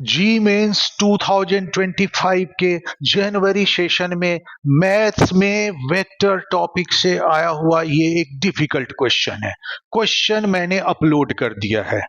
जी mains 2025 के जनवरी session में maths में वेक्टर टॉपिक से आया हुआ ये एक डिफिकल्ट क्वेश्चन है। क्वेश्चन मैंने अपलोड कर दिया है।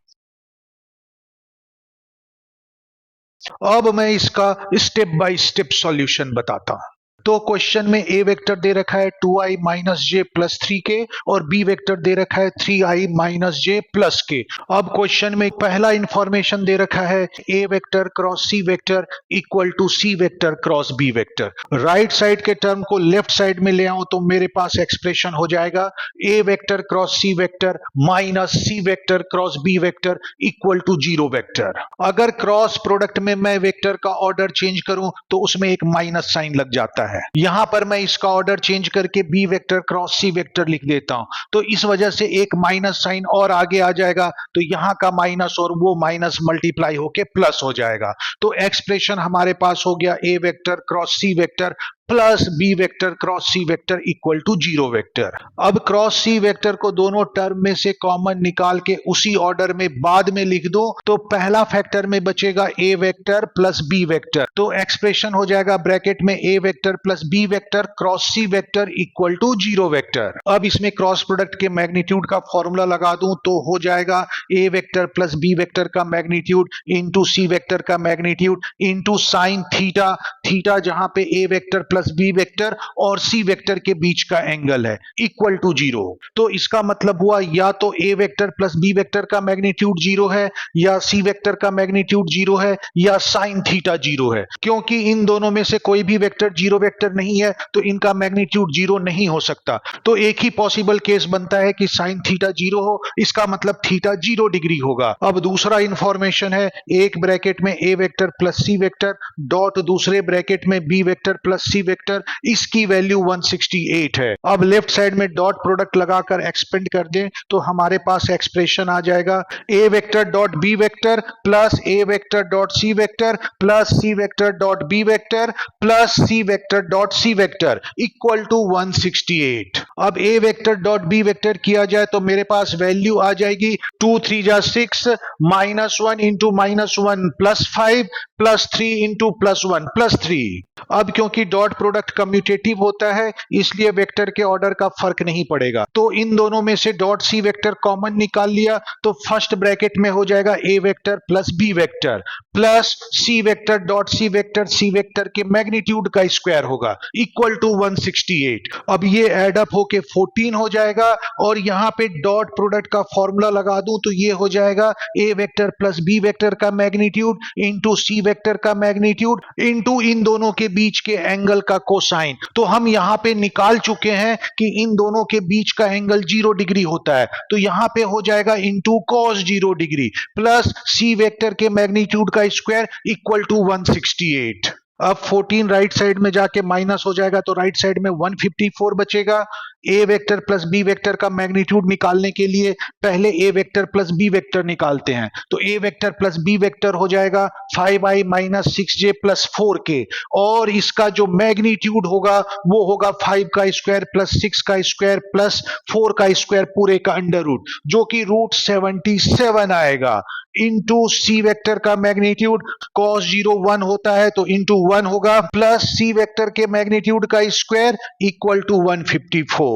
अब मैं इसका स्टेप बाय स्टेप सॉल्यूशन बताता हूं। तो क्वेश्चन में ए वेक्टर दे रखा है 2i माइनस जे प्लस 3k और बी वेक्टर दे रखा है 3i माइनस जे प्लस के। अब क्वेश्चन में पहला इंफॉर्मेशन दे रखा है A vector cross C vector equal to C vector cross B vector. Right side के टर्म को लेफ्ट साइड में ले आऊं तो मेरे पास एक्सप्रेशन हो जाएगा A vector cross C vector minus C vector cross B vector equal to 0 vector. अगर क्रॉस प्रोडक्ट में मैं वेक्टर का ऑर्डर चेंज करूं तो उसमें एक माइनस साइन लग जाता है। यहां पर मैं इसका ऑर्डर चेंज करके B vector cross C vector लिख देता हूं, तो इस वजह से एक माइनस साइन और आगे आ जाएगा, तो यहां का माइनस और वो माइनस मल्टीप्लाई होके प्लस हो जाएगा। तो एक्सप्रेशन हमारे पास हो गया A vector cross C vector plus B vector cross C vector equal to 0 vector. अब क्रॉस सी वेक्टर को दोनों टर्म में से कॉमन निकाल के उसी ऑर्डर में बाद में लिख दो, तो पहला फैक्टर में बचेगा A vector plus B vector, तो एक्सप्रेशन हो जाएगा ब्रैकेट में A vector plus B vector cross C vector equal to 0 vector. अब इसमें क्रॉस प्रोडक्ट के मैग्नीट्यूड का फॉर्मूला लगा दूं तो हो जाएगा A vector plus B vector का मैग्नीट्यूड इंटू सी वेक्टर का magnitude into sine theta, theta जहां पे A vector plus B vector और सी वेक्टर के बीच का एंगल है, इक्वल टू 0। तो इसका मतलब हुआ या तो ए वेक्टर प्लस बी वेक्टर का मैग्नीट्यूड 0 है, या सी वेक्टर का मैग्नीट्यूड 0 है, या साइन थीटा 0 है। क्योंकि इन दोनों में से कोई भी वेक्टर 0 वेक्टर नहीं है तो इनका मैग्नीट्यूड 0 नहीं हो सकता। तो एक ही पॉसिबल केस बनता है कि साइन थीटा 0 हो, इसका मतलब थीटा 0 डिग्री होगा। अब दूसरा इंफॉर्मेशन है एक ब्रैकेट में A vector plus C vector dot दूसरे ब्रैकेट में B vector plus C vector, इसकी वैल्यू 168 है। अब लेफ्ट साइड में डॉट प्रोडक्ट लगाकर एक्सपेंड कर दें तो हमारे पास एक्सप्रेशन आ जाएगा A vector dot B vector plus A vector dot C vector plus C vector dot B vector plus C vector dot C vector equal to 168। अब A vector dot B vector किया जाए तो मेरे पास value आ जाएगी 2 3 जा 6 minus 1 into minus 1 plus 5 plus 3 into plus 1 plus 3। अब क्योंकि dot product commutative होता है इसलिए वेक्टर के ऑर्डर का फर्क नहीं पड़ेगा, तो इन दोनों में से डॉट सी वेक्टर कॉमन निकाल लिया तो फर्स्ट ब्रैकेट में हो जाएगा A vector plus B vector plus C vector dot C vector के मैग्नीट्यूड का स्क्वायर होगा इक्वल टू 168। अब ये एड अप होके 14 हो जाएगा और यहां पे डॉट प्रोडक्ट का फॉर्मूला लगा दूं तो ये हो जाएगा A vector plus B vector का मैग्नीट्यूड इंटू सी वेक्टर का मैग्नीट्यूड इंटू इन दोनों के बीच के एंगल का कोसाइन। तो हम यहां पे निकाल चुके हैं कि इन दोनों के बीच का एंगल 0 डिग्री होता है, तो यहां पे हो जाएगा into cos 0 degree plus C vector के मैग्नीट्यूड का स्क्वायर इक्वल टू 168। अब 14 राइट साइड में जाके माइनस हो जाएगा तो राइट साइड में 154 बचेगा। A vector plus B vector का मैग्नीट्यूड निकालने के लिए पहले ए वेक्टर प्लस बी वेक्टर निकालते हैं, तो ए वेक्टर प्लस बी वेक्टर हो जाएगा 5i minus 6j plus 4k और इसका जो मैग्नीट्यूड होगा वो होगा 5 का स्क्वायर प्लस 6 का स्क्वायर प्लस 4 का स्क्वायर पूरे का अंडर रूट, जो कि रूट 77 आएगा इंटू सी वेक्टर का मैग्नीट्यूड cos 0 1 होता है तो इंटू 1 होगा प्लस सी वेक्टर के मैग्नीट्यूड का स्क्वायर इक्वल टू 154।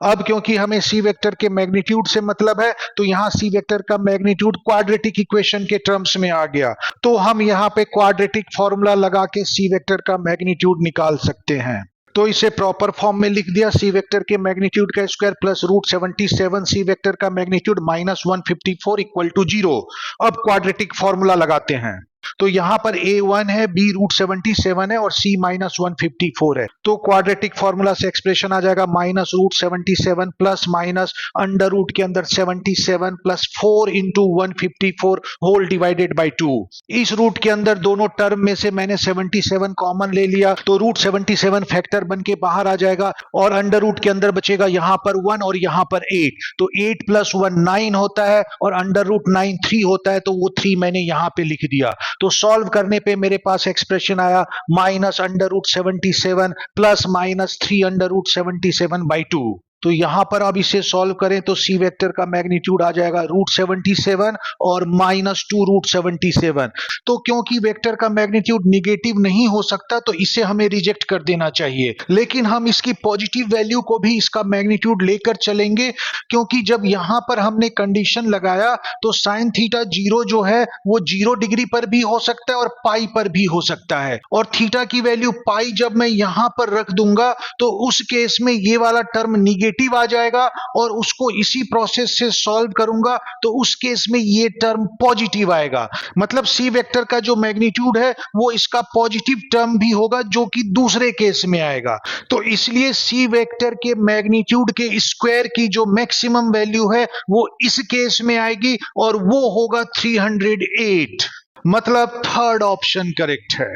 अब क्योंकि हमें सी वेक्टर के मैग्नीट्यूड से मतलब है तो यहां सी वेक्टर का मैग्नीट्यूड क्वाड्रेटिक इक्वेशन के टर्म्स में आ गया, तो हम यहां पे क्वाड्रेटिक फॉर्मूला लगा के सी वेक्टर का मैग्नीट्यूड निकाल सकते हैं। तो इसे प्रॉपर फॉर्म में लिख दिया सी वेक्टर के मैग्नीट्यूड का स्क्वायर प्लस रूट 77 सी वेक्टर का मैग्नीट्यूड माइनस 154 इक्वल टू 0। अब क्वाड्रेटिक फॉर्मूला लगाते हैं तो यहां पर a1 है, b रूट 77 है और c माइनस 154 है, तो क्वाड्रेटिक फॉर्मूला से एक्सप्रेशन आ जाएगा minus root 77 plus minus under root के अंदर 77 plus 4 into 154 whole divided by 2। इस रूट के अंदर दोनों टर्म में से मैंने 77 कॉमन ले लिया तो रूट 77 फैक्टर बन के बाहर आ जाएगा और अंडर रूट के अंदर बचेगा यहां पर 1 और यहां पर 8, तो 8 प्लस 1 9 होता है और अंडर रूट 9 3 होता है, तो वो 3 मैंने यहां पे लिख दिया। तो सॉल्व करने पे मेरे पास एक्सप्रेशन आया minus under root 77 plus minus 3 under root 77 by 2। तो यहां पर अब इसे सॉल्व करें तो सी वेक्टर का मैग्नीट्यूड आ जाएगा √77 और -2√77। तो क्योंकि वेक्टर का मैग्नीट्यूड निगेटिव नहीं हो सकता तो इसे हमें रिजेक्ट कर देना चाहिए, लेकिन हम इसकी पॉजिटिव वैल्यू को भी इसका मैग्नीट्यूड लेकर चलेंगे, क्योंकि जब यहां पर हमने कंडीशन लगाया तो साइन थीटा 0 जो है वो 0 डिग्री पर भी हो सकता है और पाई पर भी हो सकता है, और थीटा की वैल्यू पाई जब मैं यहां पर रख दूंगा तो उस केस में ये वाला टर्म निगेटिव आ जाएगा, और उसको इसी प्रोसेस से सॉल्व करूंगा तो उस केस में ये टर्म पॉजिटिव आएगा। मतलब सी वेक्टर का जो मैग्नीट्यूड है वो इसका पॉजिटिव टर्म भी होगा जो कि दूसरे केस में आएगा। तो इसलिए सी वेक्टर के मैग्नीट्यूड के स्क्वायर की जो मैक्सिमम वैल्यू है वो इस केस में आएगी और वो होगा 308। मतलब थर्ड ऑप्शन करेक्ट है।